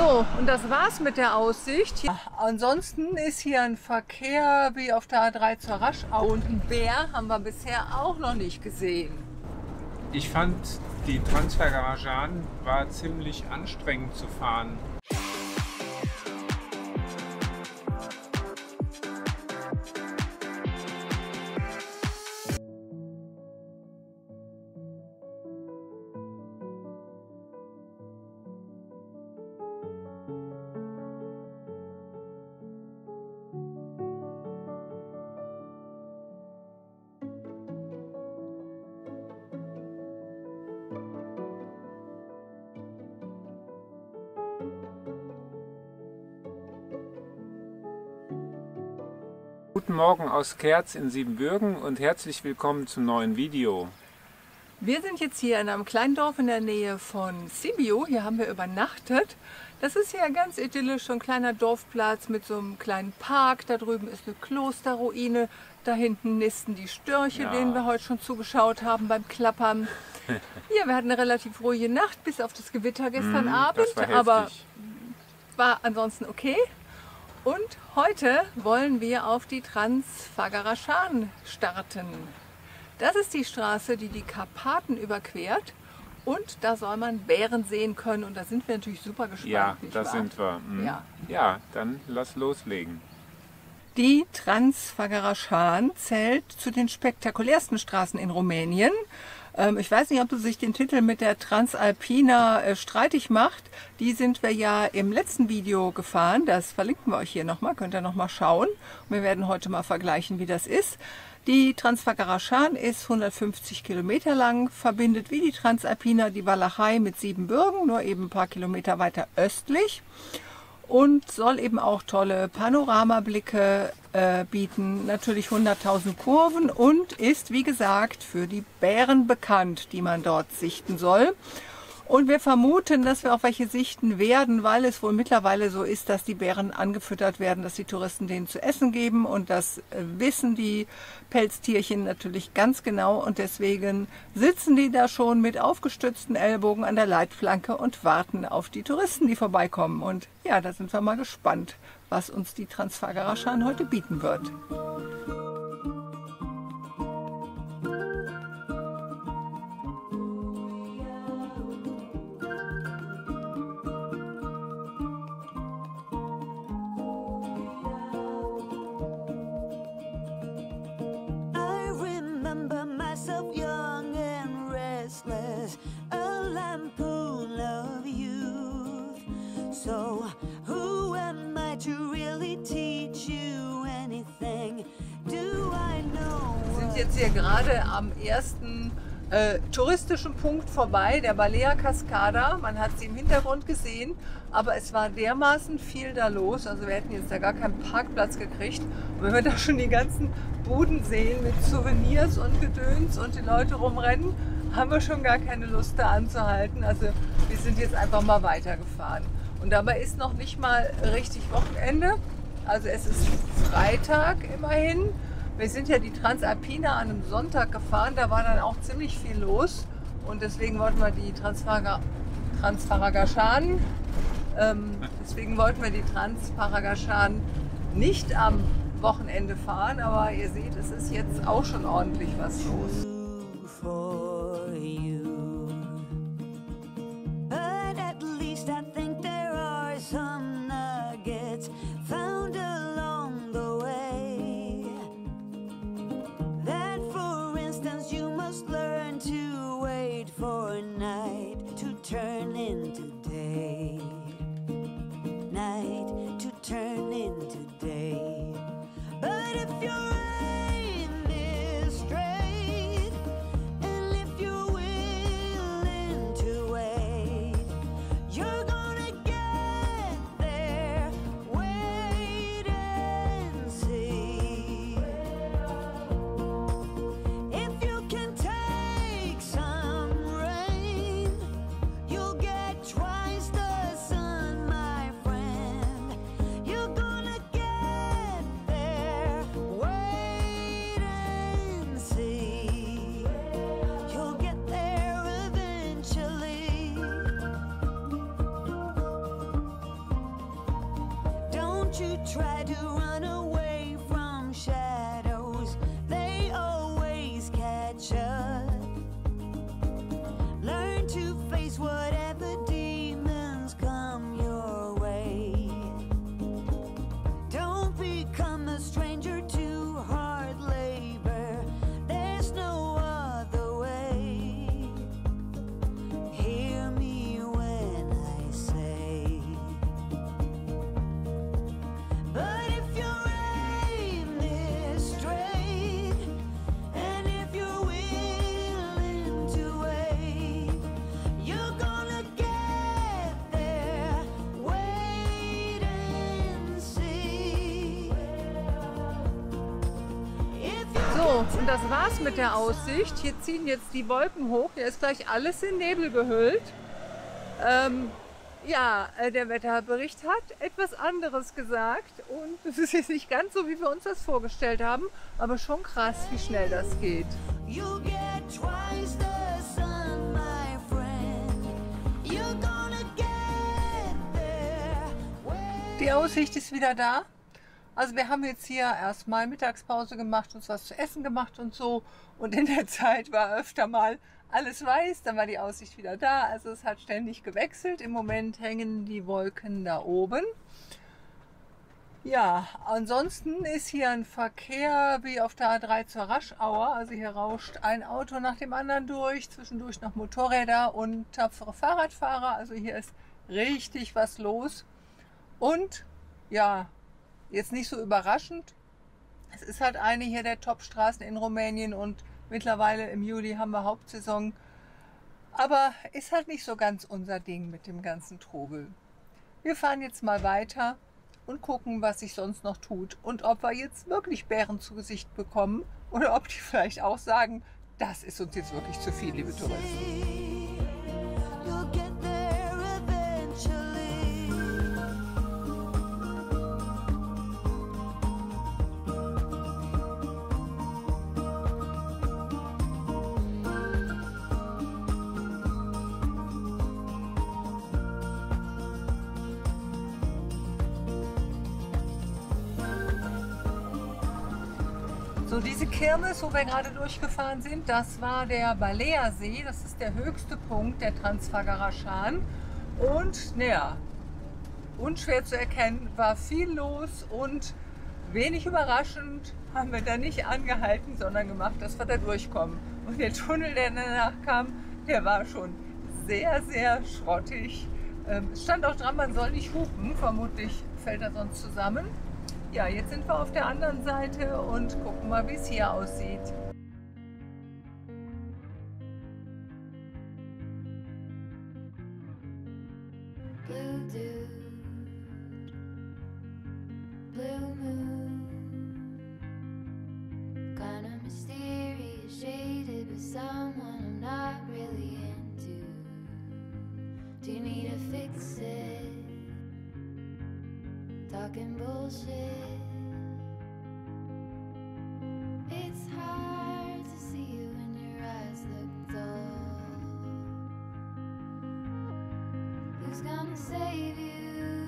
So, und das war's mit der Aussicht. Ansonsten ist hier ein Verkehr wie auf der A3 zur Raschau. Und einen Bär haben wir bisher auch noch nicht gesehen. Ich fand, die Transfergarage war ziemlich anstrengend zu fahren. Guten Morgen aus Kerz in Siebenbürgen und herzlich willkommen zum neuen Video. Wir sind jetzt hier in einem kleinen Dorf in der Nähe von Sibiu. Hier haben wir übernachtet. Das ist hier ganz idyllisch, so ein kleiner Dorfplatz mit so einem kleinen Park. Da drüben ist eine Klosterruine. Da hinten nisten die Störche, denen wir heute schon zugeschaut haben beim Klappern. Ja, wir hatten eine relativ ruhige Nacht, bis auf das Gewitter gestern Abend. Das war aber heftig. war ansonsten okay. Und heute wollen wir auf die Transfagaraschan starten. Das ist die Straße, die die Karpaten überquert und da soll man Bären sehen können und da sind wir natürlich super gespannt. Ja, nicht da wahr? sind wir. Ja, dann lass loslegen. Die Transfagaraschan zählt zu den spektakulärsten Straßen in Rumänien. Ich weiß nicht, ob du sich den Titel mit der Transalpina streitig macht. Die sind wir ja im letzten Video gefahren. Das verlinken wir euch hier nochmal. Könnt ihr nochmal schauen. Und wir werden heute mal vergleichen, wie das ist. Die Transfagaraschan ist 150 Kilometer lang, verbindet wie die Transalpina die Walachei mit Siebenbürgen, nur eben ein paar Kilometer weiter östlich. Und soll eben auch tolle Panoramablicke bieten, natürlich 100.000 Kurven und ist, wie gesagt, für die Bären bekannt, die man dort sichten soll. Und wir vermuten, dass wir auch welche sichten werden, weil es wohl mittlerweile so ist, dass die Bären angefüttert werden, dass die Touristen denen zu essen geben und das wissen die Pelztierchen natürlich ganz genau und deswegen sitzen die da schon mit aufgestützten Ellbogen an der Leitplanke und warten auf die Touristen, die vorbeikommen. Und ja, da sind wir mal gespannt, was uns die Transfagaraschan heute bieten wird. So, who am I to really teach you anything? Do I know? Wir sind jetzt hier gerade am ersten touristischen Punkt vorbei, der Balea Cascada. Man hat sie im Hintergrund gesehen, aber es war dermaßen viel da los. Also wir hätten jetzt da gar keinen Parkplatz gekriegt. Und wenn wir da schon die ganzen Buden sehen mit Souvenirs und Gedöns und die Leute rumrennen, haben wir schon gar keine Lust da anzuhalten. Also wir sind jetzt einfach mal weitergefahren. Und dabei ist noch nicht mal richtig Wochenende. Also es ist Freitag immerhin. Wir sind ja die Transalpina an einem Sonntag gefahren. Da war dann auch ziemlich viel los. Und deswegen wollten wir die Transfagaraschan nicht am Wochenende fahren. Aber ihr seht, es ist jetzt auch schon ordentlich was los. Some nuggets found along the way. That, for instance, you must learn to wait for night to turn into day. Night to turn into day. But if your aim is straight, Don't you try to run away from shadows, they always catch up. Learn to face whatever demons come your way. Don't become a stranger to hard labor, there's no other way. Hear me when I say, but if your aim is straight, and if you're willing to wait, you're gonna get there. Wait and see. If you So, und das war's mit der Aussicht. Hier ziehen jetzt die Wolken hoch. Hier ist gleich alles in Nebel gehüllt. Ja, der Wetterbericht hat etwas anderes gesagt. Und es ist jetzt nicht ganz so, wie wir uns das vorgestellt haben. Aber schon krass, wie schnell das geht. you'll get twice the sun, my friend. You're gonna get there. Die Aussicht ist wieder da. Also wir haben jetzt hier erstmal Mittagspause gemacht, uns was zu essen gemacht und so. Und in der Zeit war öfter mal alles weiß, dann war die Aussicht wieder da. Also es hat ständig gewechselt. Im Moment hängen die Wolken da oben. Ja, ansonsten ist hier ein Verkehr wie auf der A3 zur Raschauer. Also hier rauscht ein Auto nach dem anderen durch, zwischendurch noch Motorräder und tapfere Fahrradfahrer. Also hier ist richtig was los. Und ja, jetzt nicht so überraschend. Es ist halt eine hier der Top-Straßen in Rumänien und mittlerweile im Juli haben wir Hauptsaison. Aber ist halt nicht so ganz unser Ding mit dem ganzen Trubel. Wir fahren jetzt mal weiter und gucken, was sich sonst noch tut und ob wir jetzt wirklich Bären zu Gesicht bekommen oder ob die vielleicht auch sagen, das ist uns jetzt wirklich zu viel, liebe Touristen. You'll get there eventually. So, diese Kirmes, wo wir gerade durchgefahren sind, das war der Balea-See. Das ist der höchste Punkt der Transfagaraschan. Und naja, unschwer zu erkennen, war viel los und wenig überraschend haben wir da nicht angehalten, sondern gemacht, dass wir da durchkommen. Und der Tunnel, der danach kam, der war schon sehr, sehr schrottig. Es stand auch dran, man soll nicht hupen, vermutlich fällt er sonst zusammen. Ja, jetzt sind wir auf der anderen Seite und gucken mal, wie es hier aussieht. Blue dude, blue moon, kinda mysterious, shaded with someone I'm not really into. Do you need to fix it? Talking bullshit. It's hard to see you when your eyes look dull. Who's gonna save you?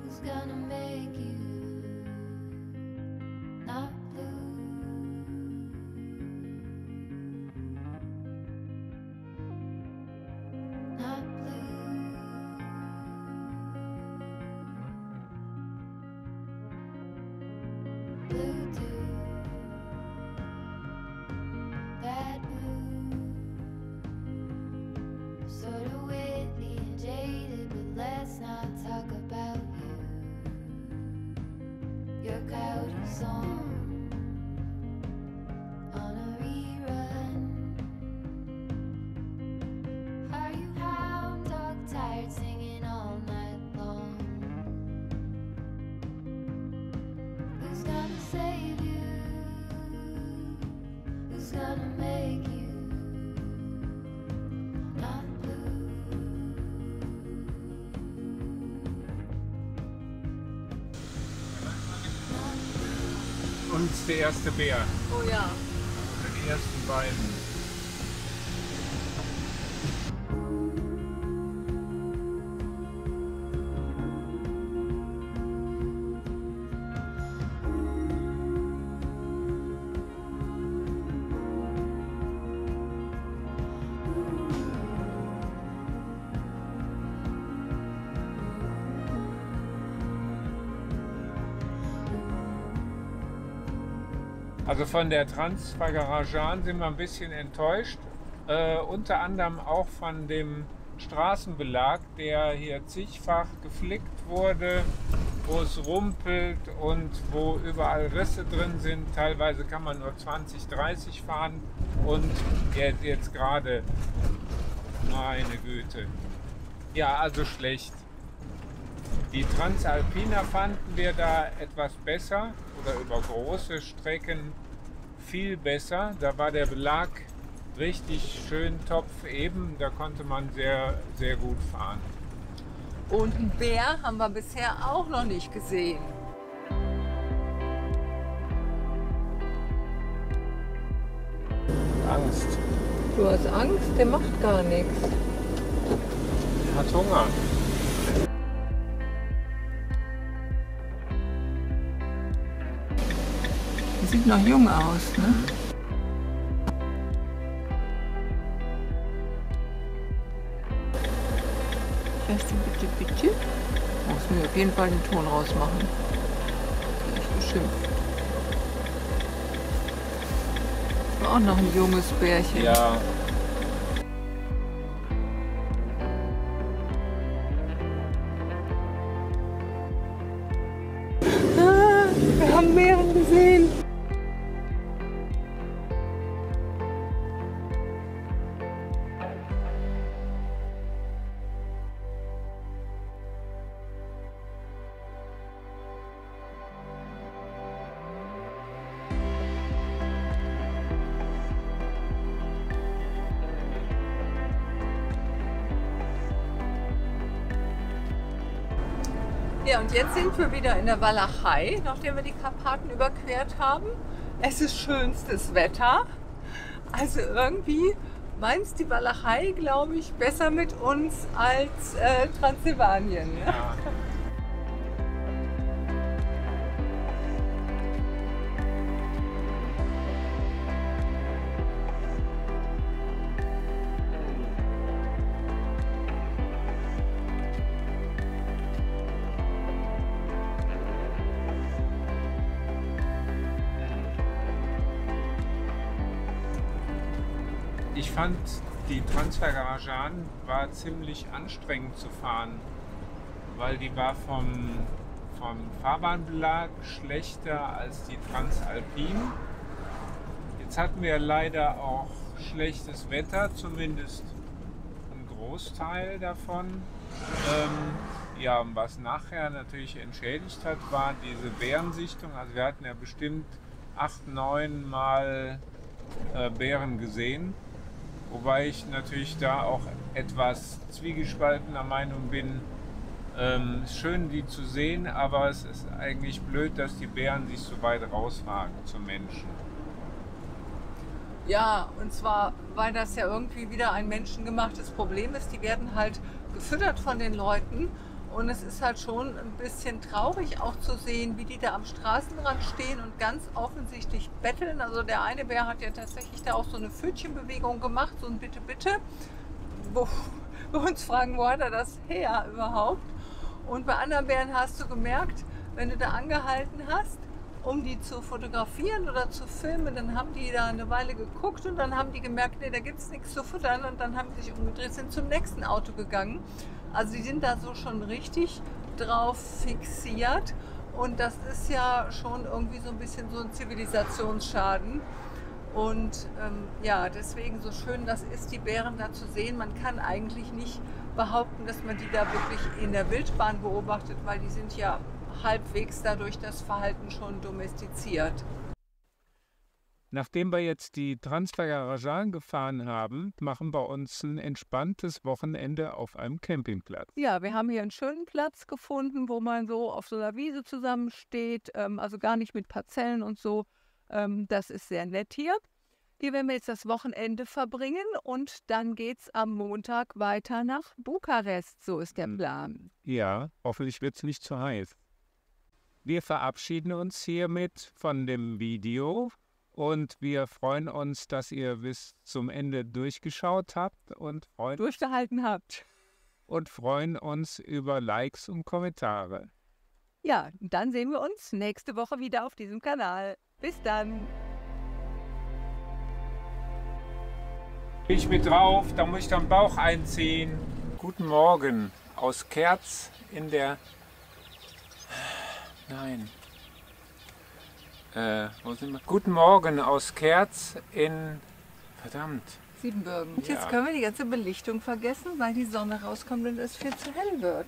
Who's gonna make you not blue? Not blue. Blue dude, that mood, sorta witty and jaded, but let's not talk about you. Your coyote song on a rerun. Are you hound dog tired singing all night long? Who's gonna save you? Who's gonna make you not blue? Und der erste Bär. Oh ja. Oder die ersten beiden. Also von der Transfagarajan sind wir ein bisschen enttäuscht. Unter anderem auch von dem Straßenbelag, der hier zigfach geflickt wurde, wo es rumpelt und wo überall Risse drin sind. Teilweise kann man nur 20, 30 fahren und jetzt gerade, meine Güte. Ja, also schlecht. Die Transalpina fanden wir da etwas besser oder über große Strecken viel besser. Da war der Belag richtig schön topfeben, da konnte man sehr, sehr gut fahren. Und einen Bär haben wir bisher auch noch nicht gesehen. Angst. Du hast Angst? Der macht gar nichts. Hat Hunger. Der sieht noch jung aus, ne? Bitte, bitte. Muss mir auf jeden Fall den Ton rausmachen. Gleich geschimpft. War auch noch ein junges Bärchen. Ja. Wir haben Bären gesehen. Ja, und jetzt sind wir wieder in der Walachei, nachdem wir die Karpaten überquert haben. Es ist schönstes Wetter. Also irgendwie meint die Walachei, glaube ich, besser mit uns als Transsilvanien. Ne? Ja. Ich fand, die Transfagarajan war ziemlich anstrengend zu fahren, weil die war vom Fahrbahnbelag schlechter als die Transalpin. Jetzt hatten wir leider auch schlechtes Wetter, zumindest ein Großteil davon. Ja, was nachher natürlich entschädigt hat, war diese Bärensichtung. Also wir hatten ja bestimmt 8, 9 Mal Bären gesehen. Wobei ich natürlich da auch etwas zwiegespaltener Meinung bin. Es ist schön, die zu sehen, aber es ist eigentlich blöd, dass die Bären sich so weit rauswagen zum Menschen. Ja, und zwar, weil das ja irgendwie wieder ein menschengemachtes Problem ist. Die werden halt gefüttert von den Leuten. Und es ist halt schon ein bisschen traurig auch zu sehen, wie die da am Straßenrand stehen und ganz offensichtlich betteln. Also der eine Bär hat ja tatsächlich da auch so eine Pfötchenbewegung gemacht, so ein Bitte, bitte. Wo wir uns fragen, wo hat er das her überhaupt? Und bei anderen Bären hast du gemerkt, wenn du da angehalten hast, um die zu fotografieren oder zu filmen, dann haben die da eine Weile geguckt und dann haben die gemerkt, nee, da gibt es nichts zu futtern und dann haben die sich umgedreht, sind zum nächsten Auto gegangen. Also die sind da so schon richtig drauf fixiert und das ist ja schon irgendwie so ein bisschen so ein Zivilisationsschaden. Und ja, deswegen so schön das ist, die Bären da zu sehen. Man kann eigentlich nicht behaupten, dass man die da wirklich in der Wildbahn beobachtet, weil die sind ja halbwegs dadurch das Verhalten schon domestiziert. Nachdem wir jetzt die Transfagarajan gefahren haben, machen wir uns ein entspanntes Wochenende auf einem Campingplatz. Ja, wir haben hier einen schönen Platz gefunden, wo man so auf so einer Wiese zusammensteht, also gar nicht mit Parzellen und so. Das ist sehr nett hier. Hier werden wir jetzt das Wochenende verbringen und dann geht's am Montag weiter nach Bukarest. So ist der Plan. Ja, hoffentlich wird es nicht zu heiß. Wir verabschieden uns hiermit von dem Video. Und wir freuen uns, dass ihr bis zum Ende durchgeschaut habt und Durchgehalten habt. Und freuen uns über Likes und Kommentare. Ja, dann sehen wir uns nächste Woche wieder auf diesem Kanal. Bis dann! Bin ich mit drauf, da muss ich den Bauch einziehen. Guten Morgen aus Kerz in der... Nein. Wo sind wir? Guten Morgen aus Kerz in... Verdammt. Siebenbürgen. Und Ja. jetzt können wir die ganze Belichtung vergessen, weil die Sonne rauskommt und es viel zu hell wird.